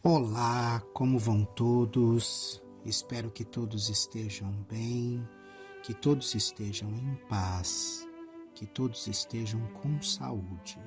Olá, como vão todos? Espero que todos estejam bem, que todos estejam em paz, que todos estejam com saúde.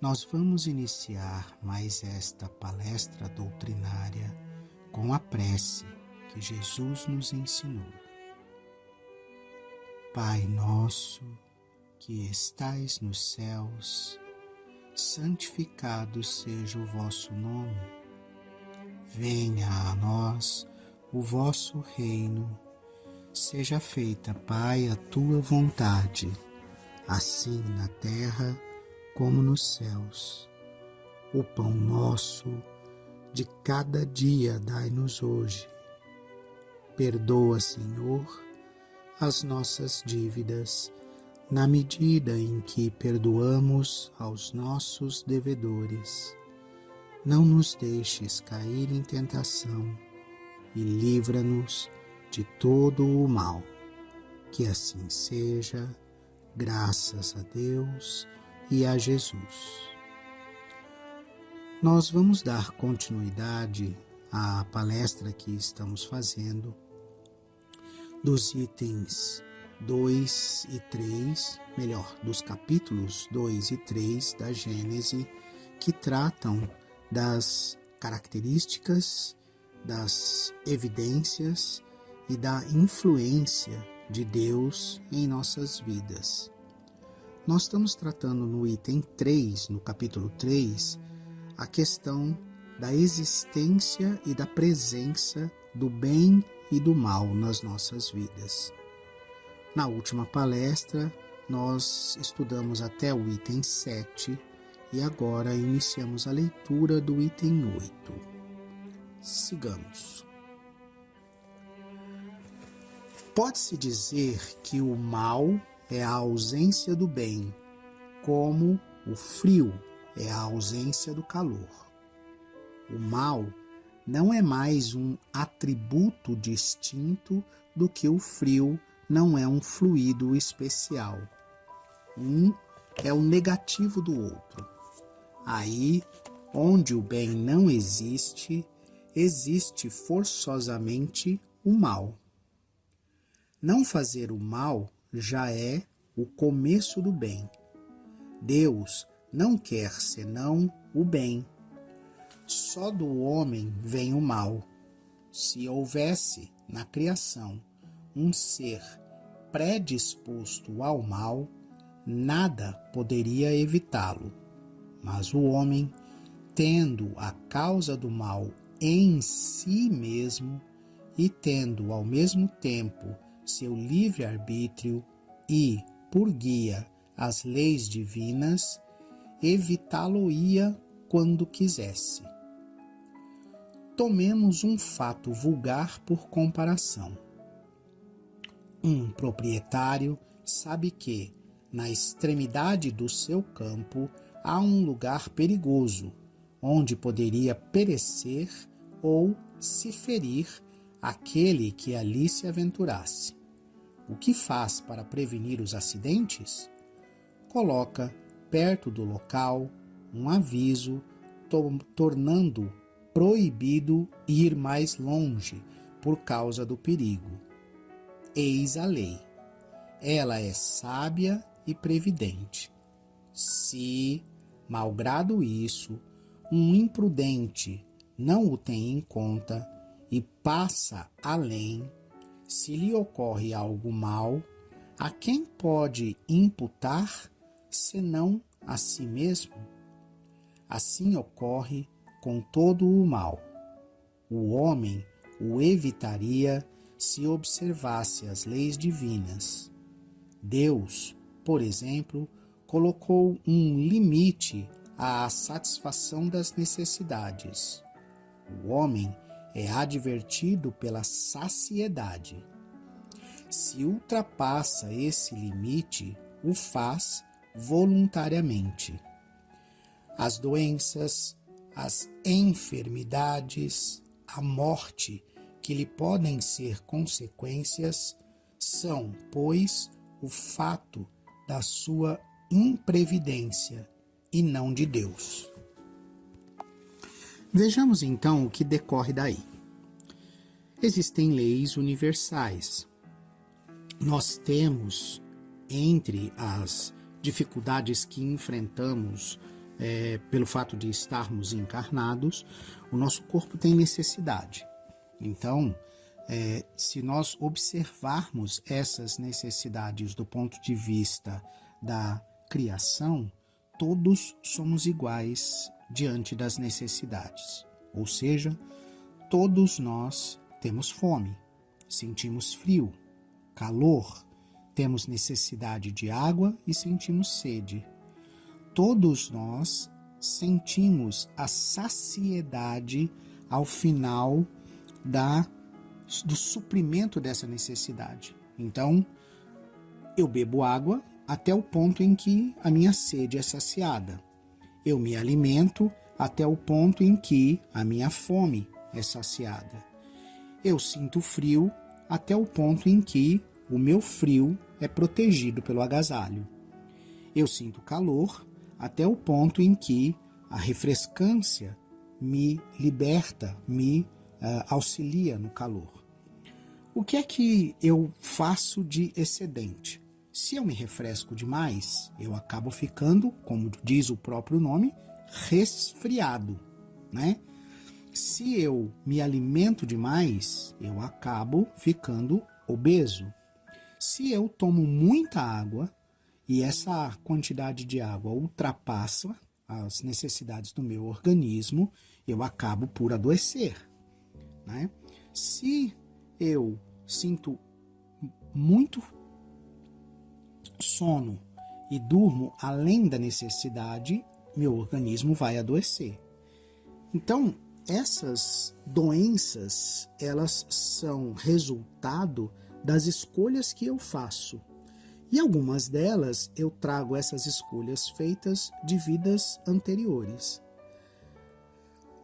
Nós vamos iniciar mais esta palestra doutrinária com a prece que Jesus nos ensinou. Pai nosso, que estais nos céus, santificado seja o vosso nome. Venha a nós o vosso reino. Seja feita, Pai, a tua vontade, assim na terra como nos céus. O pão nosso de cada dia dai-nos hoje. Perdoa, Senhor, as nossas dívidas, na medida em que perdoamos aos nossos devedores. Não nos deixes cair em tentação e livra-nos de todo o mal. Que assim seja, graças a Deus e a Jesus. Nós vamos dar continuidade à palestra que estamos fazendo dos itens 2 e 3, dos capítulos 2 e 3 da Gênese, que tratam das características, das evidências e da influência de Deus em nossas vidas. Nós estamos tratando no item 3, no capítulo 3, a questão da existência e da presença do bem e do mal nas nossas vidas. Na última palestra, nós estudamos até o item 7 e agora iniciamos a leitura do item 8. Sigamos. Pode-se dizer que o mal é a ausência do bem, como o frio é a ausência do calor. O mal não é mais um atributo distinto do que o frio não é um fluido especial. Um é o negativo do outro. Aí, onde o bem não existe, existe forçosamente o mal. Não fazer o mal já é o começo do bem. Deus não quer senão o bem. Só do homem vem o mal. Se houvesse na criação um ser predisposto ao mal, nada poderia evitá-lo. Mas o homem, tendo a causa do mal em si mesmo e tendo ao mesmo tempo seu livre-arbítrio e, por guia, as leis divinas, evitá-lo-ia quando quisesse. Tomemos um fato vulgar por comparação. Um proprietário sabe que, na extremidade do seu campo, há um lugar perigoso, onde poderia perecer ou se ferir aquele que ali se aventurasse. O que faz para prevenir os acidentes? Coloca perto do local um aviso, tornando proibido ir mais longe por causa do perigo. Eis a lei. Ela é sábia e previdente. Se, malgrado isso, um imprudente não o tem em conta e passa além, se lhe ocorre algo mal, a quem pode imputar, senão a si mesmo? Assim ocorre com todo o mal. O homem o evitaria se observasse as leis divinas. Deus, por exemplo, colocou um limite à satisfação das necessidades. O homem é advertido pela saciedade. Se ultrapassa esse limite, o faz voluntariamente. As doenças, as enfermidades, a morte que lhe podem ser consequências são, pois, o fato da sua imprevidência e não de Deus. Vejamos então o que decorre daí. Existem leis universais. Nós temos, entre as dificuldades que enfrentamos pelo fato de estarmos encarnados, o nosso corpo tem necessidade. Então, se nós observarmos essas necessidades do ponto de vista da criação, todos somos iguais diante das necessidades. Ou seja, todos nós temos fome, sentimos frio, calor, temos necessidade de água e sentimos sede. Todos nós sentimos a saciedade ao final do suprimento dessa necessidade. Então, eu bebo água até o ponto em que a minha sede é saciada. Eu me alimento até o ponto em que a minha fome é saciada. Eu sinto frio até o ponto em que o meu frio é protegido pelo agasalho. Eu sinto calor até o ponto em que a refrescância me liberta, me auxilia no calor. O que é que eu faço de excedente? Se eu me refresco demais, eu acabo ficando, como diz o próprio nome, resfriado, né? Se eu me alimento demais, eu acabo ficando obeso. Se eu tomo muita água e essa quantidade de água ultrapassa as necessidades do meu organismo, eu acabo por adoecer, né? Se eu sinto muito sono e durmo além da necessidade, meu organismo vai adoecer. Então, essas doenças, elas são resultado das escolhas que eu faço. E algumas delas eu trago essas escolhas feitas de vidas anteriores.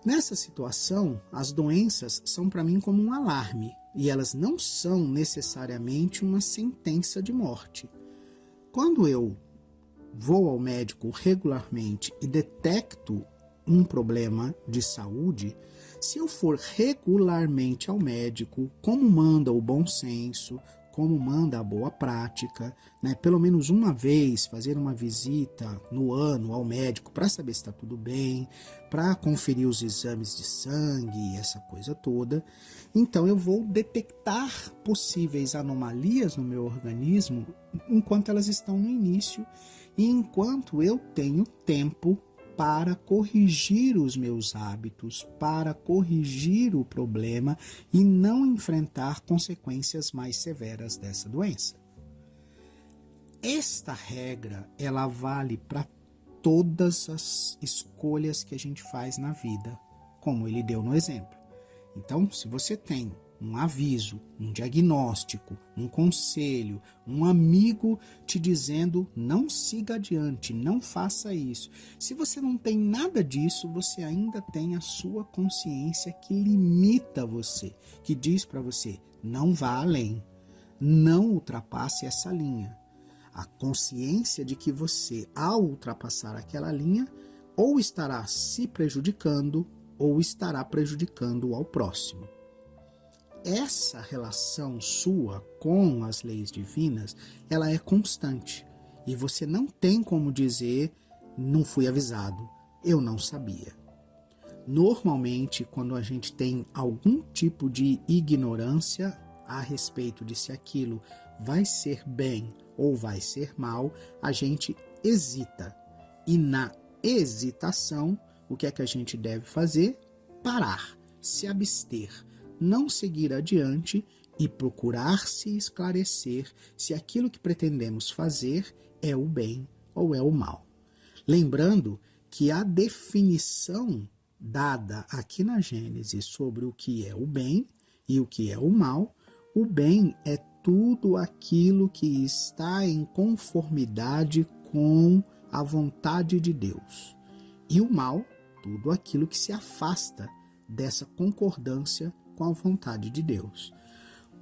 Nessa situação, as doenças são para mim como um alarme, e elas não são necessariamente uma sentença de morte. Quando eu vou ao médico regularmente e detecto um problema de saúde, se eu for regularmente ao médico, como manda o bom senso, como manda a boa prática, né? Pelo menos uma vez fazer uma visita no ano ao médico para saber se está tudo bem, para conferir os exames de sangue, essa coisa toda. Então eu vou detectar possíveis anomalias no meu organismo enquanto elas estão no início e enquanto eu tenho tempo para corrigir os meus hábitos, para corrigir o problema e não enfrentar consequências mais severas dessa doença. Esta regra, ela vale para todas as escolhas que a gente faz na vida, como ele deu no exemplo. Então, se você tem um aviso, um diagnóstico, um conselho, um amigo te dizendo não siga adiante, não faça isso. Se você não tem nada disso, você ainda tem a sua consciência que limita você, que diz para você não vá além, não ultrapasse essa linha. A consciência de que você, ao ultrapassar aquela linha, ou estará se prejudicando ou estará prejudicando ao próximo. Essa relação sua com as leis divinas, ela é constante. E você não tem como dizer, não fui avisado, eu não sabia. Normalmente, quando a gente tem algum tipo de ignorância a respeito de se aquilo vai ser bem ou vai ser mal, a gente hesita. E na hesitação, o que é que a gente deve fazer? Parar, se abster, não seguir adiante e procurar se esclarecer se aquilo que pretendemos fazer é o bem ou é o mal. Lembrando que a definição dada aqui na Gênesis sobre o que é o bem e o que é o mal, o bem é tudo aquilo que está em conformidade com a vontade de Deus. E o mal, tudo aquilo que se afasta dessa concordância com a vontade de Deus.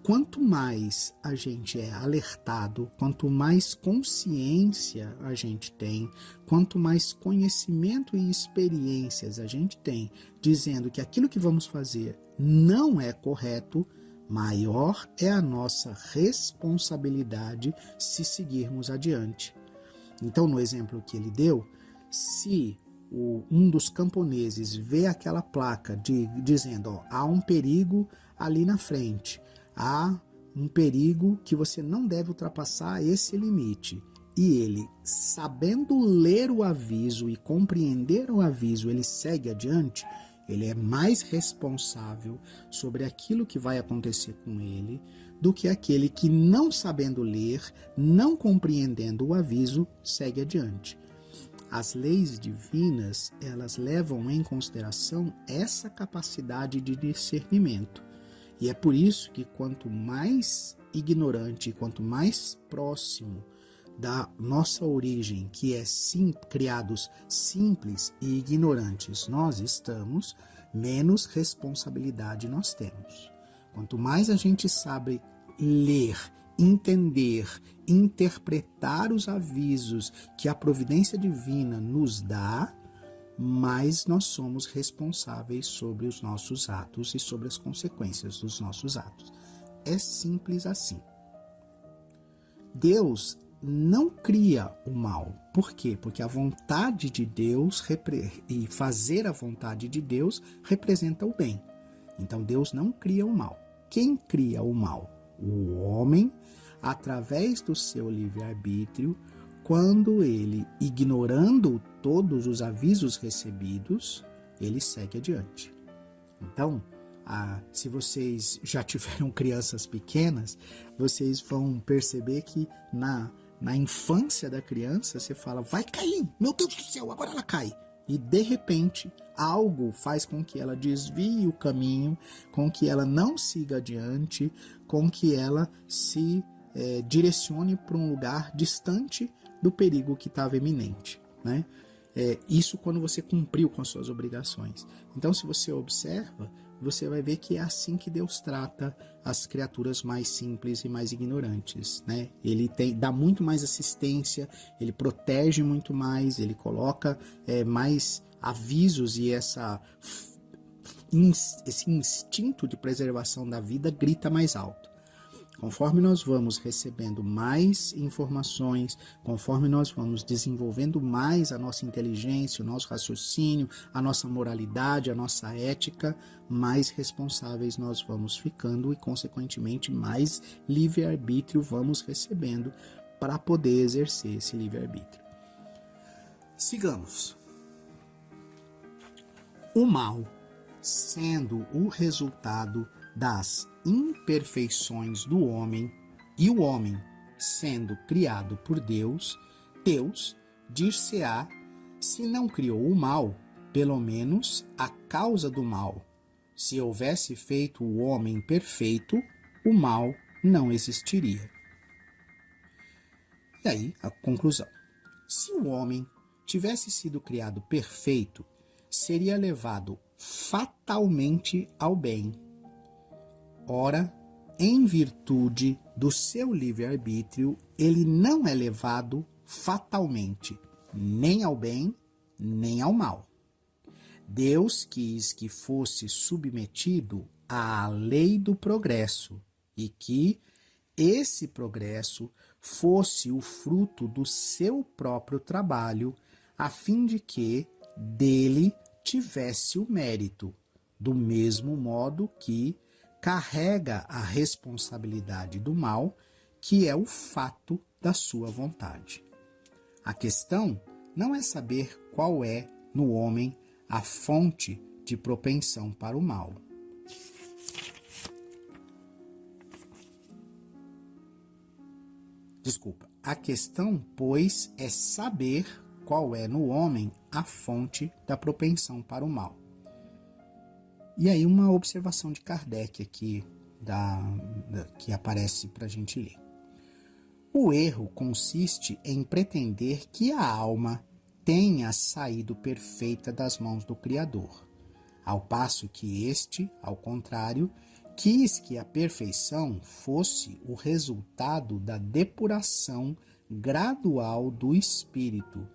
quanto mais a gente é alertado, quanto mais consciência a gente tem, quanto mais conhecimento e experiências a gente tem, dizendo que aquilo que vamos fazer não é correto, maior é a nossa responsabilidade se seguirmos adiante. Então, no exemplo que ele deu, se um dos camponeses vê aquela placa dizendo, ó, há um perigo ali na frente, há um perigo que você não deve ultrapassar esse limite, e ele, sabendo ler o aviso e compreender o aviso, ele segue adiante, ele é mais responsável sobre aquilo que vai acontecer com ele do que aquele que, não sabendo ler, não compreendendo o aviso, segue adiante. As leis divinas, elas levam em consideração essa capacidade de discernimento. E é por isso que quanto mais ignorante, quanto mais próximo da nossa origem, que é criados simples e ignorantes nós estamos, menos responsabilidade nós temos. Quanto mais a gente sabe ler, entender, interpretar os avisos que a providência divina nos dá, mais nós somos responsáveis sobre os nossos atos e sobre as consequências dos nossos atos. É simples assim. Deus não cria o mal. Por quê? Porque a vontade de Deus e fazer a vontade de Deus representa o bem. Então Deus não cria o mal. Quem cria o mal? O homem, através do seu livre-arbítrio, quando ele, ignorando todos os avisos recebidos, ele segue adiante. Então, se vocês já tiveram crianças pequenas, vocês vão perceber que na infância da criança, você fala, vai cair, meu Deus do céu, agora ela cai. E de repente, algo faz com que ela desvie o caminho, com que ela não siga adiante, com que ela se direcione para um lugar distante do perigo que estava iminente, né? Isso quando você cumpriu com as suas obrigações. Então, se você observa, você vai ver que é assim que Deus trata as criaturas mais simples e mais ignorantes, né? Ele dá muito mais assistência, ele protege muito mais, ele coloca mais avisos e esse instinto de preservação da vida grita mais alto. Conforme nós vamos recebendo mais informações, conforme nós vamos desenvolvendo mais a nossa inteligência, o nosso raciocínio, a nossa moralidade, a nossa ética, mais responsáveis nós vamos ficando e, consequentemente, mais livre-arbítrio vamos recebendo para poder exercer esse livre-arbítrio. Sigamos. O mal, sendo o resultado das imperfeições do homem, e o homem sendo criado por Deus, Deus dir-se-á, se não criou o mal, pelo menos a causa do mal. Se houvesse feito o homem perfeito, o mal não existiria. E aí, a conclusão. Se o homem tivesse sido criado perfeito, seria levado fatalmente ao bem. Ora, em virtude do seu livre-arbítrio, ele não é levado fatalmente, nem ao bem, nem ao mal. Deus quis que fosse submetido à lei do progresso e que esse progresso fosse o fruto do seu próprio trabalho, a fim de que dele tivesse o mérito, do mesmo modo que carrega a responsabilidade do mal, que é o fato da sua vontade. A questão não é saber qual é, no homem, a fonte de propensão para o mal. A questão, pois, é saber qual é no homem a fonte da propensão para o mal. E aí uma observação de Kardec aqui, que aparece para a gente ler. O erro consiste em pretender que a alma tenha saído perfeita das mãos do Criador, ao passo que este, ao contrário, quis que a perfeição fosse o resultado da depuração gradual do espírito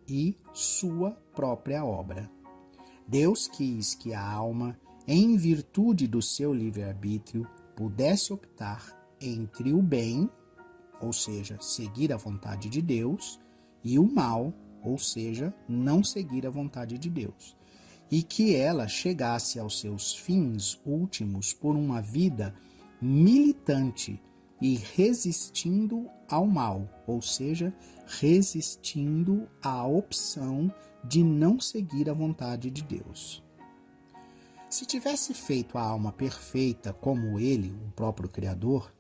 e sua própria obra. Deus quis que a alma, em virtude do seu livre-arbítrio, pudesse optar entre o bem, ou seja, seguir a vontade de Deus, e o mal, ou seja, não seguir a vontade de Deus, e que ela chegasse aos seus fins últimos por uma vida militante e resistindo ao mal, ou seja, resistindo à opção de não seguir a vontade de Deus. Se tivesse feito a alma perfeita como ele, o próprio Criador,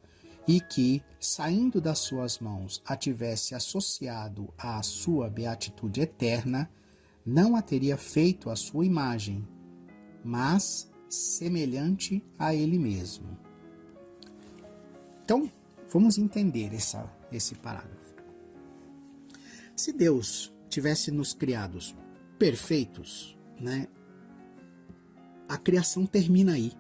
e que, saindo das suas mãos, a tivesse associado à sua beatitude eterna, não a teria feito à sua imagem, mas semelhante a ele mesmo. Então, vamos entender esse parágrafo. Se Deus tivesse nos criados perfeitos, né, a criação termina aí,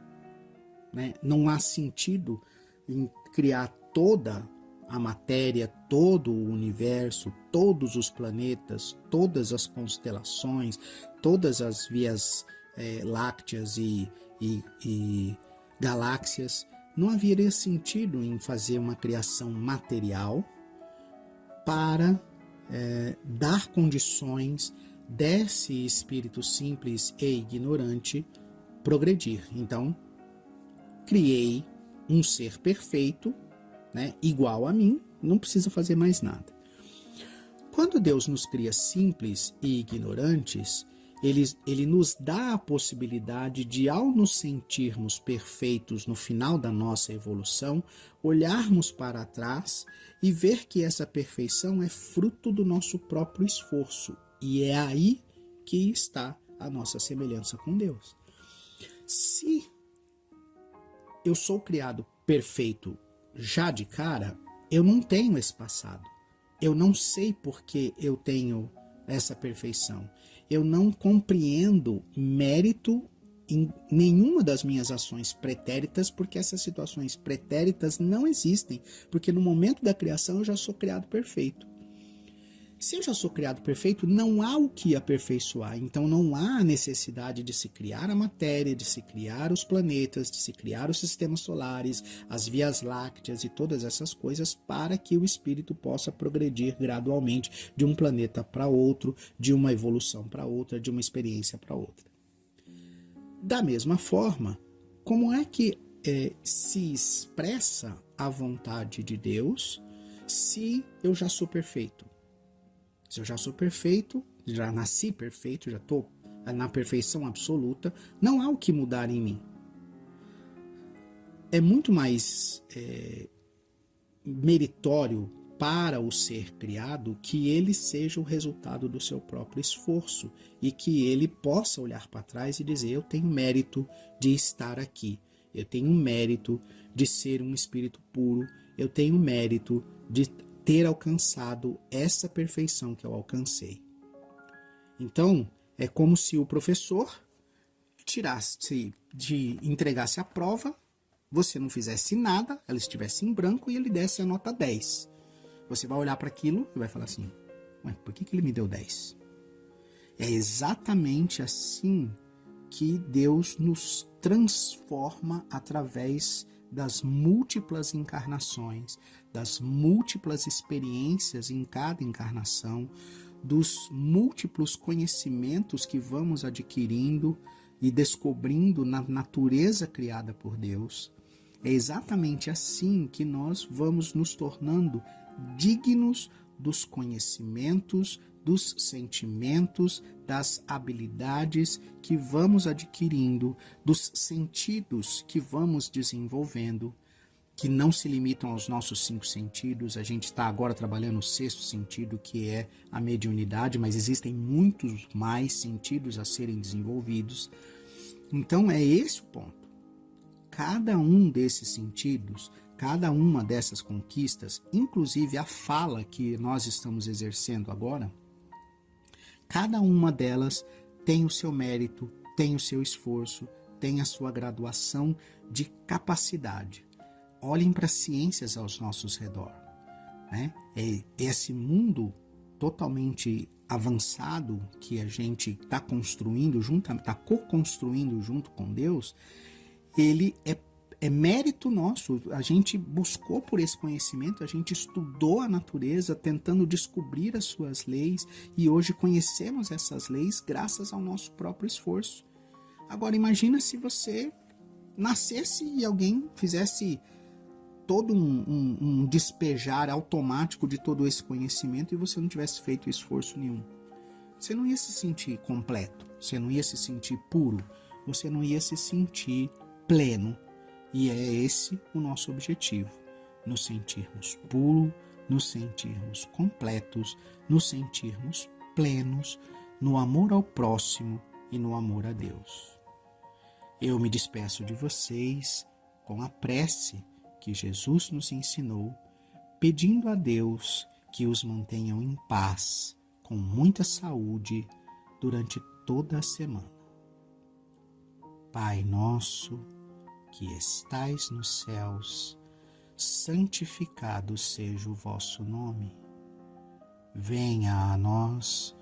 né? Não há sentido em criar toda a matéria, todo o universo, todos os planetas, todas as constelações, todas as vias lácteas e galáxias. Não haveria sentido em fazer uma criação material para dar condições desse espírito simples e ignorante progredir. Então, criei um ser perfeito, né, igual a mim, não precisa fazer mais nada. Quando Deus nos cria simples e ignorantes, ele nos dá a possibilidade de, ao nos sentirmos perfeitos no final da nossa evolução, olharmos para trás e ver que essa perfeição é fruto do nosso próprio esforço. E é aí que está a nossa semelhança com Deus. Se eu sou criado perfeito já de cara, eu não tenho esse passado. Eu não sei por que eu tenho essa perfeição. Eu não compreendo mérito em nenhuma das minhas ações pretéritas, porque essas situações pretéritas não existem, porque no momento da criação eu já sou criado perfeito. Se eu já sou criado perfeito, não há o que aperfeiçoar, então não há necessidade de se criar a matéria, de se criar os planetas, de se criar os sistemas solares, as vias lácteas e todas essas coisas para que o espírito possa progredir gradualmente de um planeta para outro, de uma evolução para outra, de uma experiência para outra. Da mesma forma, como é que se expressa a vontade de Deus se eu já sou perfeito? Se eu já sou perfeito, já nasci perfeito, já estou na perfeição absoluta, não há o que mudar em mim. É muito mais meritório para o ser criado que ele seja o resultado do seu próprio esforço e que ele possa olhar para trás e dizer: eu tenho mérito de estar aqui, eu tenho mérito de ser um espírito puro, eu tenho mérito de ter alcançado essa perfeição que eu alcancei. Então, é como se o professor entregasse a prova, você não fizesse nada, ela estivesse em branco e ele desse a nota 10. Você vai olhar para aquilo e vai falar assim: ué, por que ele me deu 10? É exatamente assim que Deus nos transforma através das múltiplas encarnações, das múltiplas experiências em cada encarnação, dos múltiplos conhecimentos que vamos adquirindo e descobrindo na natureza criada por Deus. É exatamente assim que nós vamos nos tornando dignos dos conhecimentos, dos sentimentos, das habilidades que vamos adquirindo, dos sentidos que vamos desenvolvendo, que não se limitam aos nossos 5 sentidos. A gente está agora trabalhando o 6º sentido, que é a mediunidade, mas existem muitos mais sentidos a serem desenvolvidos. Então é esse o ponto. Cada um desses sentidos, cada uma dessas conquistas, inclusive a fala que nós estamos exercendo agora, cada uma delas tem o seu mérito, tem o seu esforço, tem a sua graduação de capacidade. Olhem para as ciências aos nossos redor, né? Esse mundo totalmente avançado que a gente está construindo junto, está co-construindo junto com Deus, ele é mérito nosso. A gente buscou por esse conhecimento, a gente estudou a natureza, tentando descobrir as suas leis, e hoje conhecemos essas leis graças ao nosso próprio esforço. Agora imagina se você nascesse e alguém fizesse todo um despejar automático de todo esse conhecimento e você não tivesse feito esforço nenhum. Você não ia se sentir completo, você não ia se sentir puro, você não ia se sentir pleno. E é esse o nosso objetivo, nos sentirmos puros, nos sentirmos completos, nos sentirmos plenos no amor ao próximo e no amor a Deus. Eu me despeço de vocês com a prece que Jesus nos ensinou, pedindo a Deus que os mantenham em paz, com muita saúde, durante toda a semana. Pai nosso, que estais nos céus, santificado seja o vosso nome. Venha a nós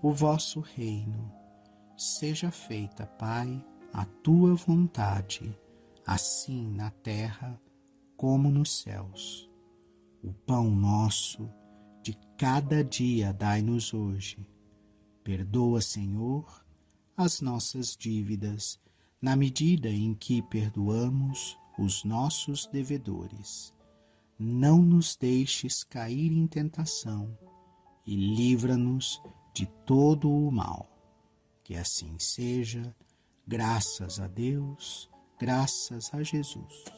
o vosso reino. Seja feita, Pai, a tua vontade, assim na terra como nos céus. O pão nosso de cada dia dai-nos hoje. Perdoa, Senhor, as nossas dívidas, na medida em que perdoamos os nossos devedores. Não nos deixes cair em tentação e livra-nos de todo o mal. Que assim seja, graças a Deus, graças a Jesus.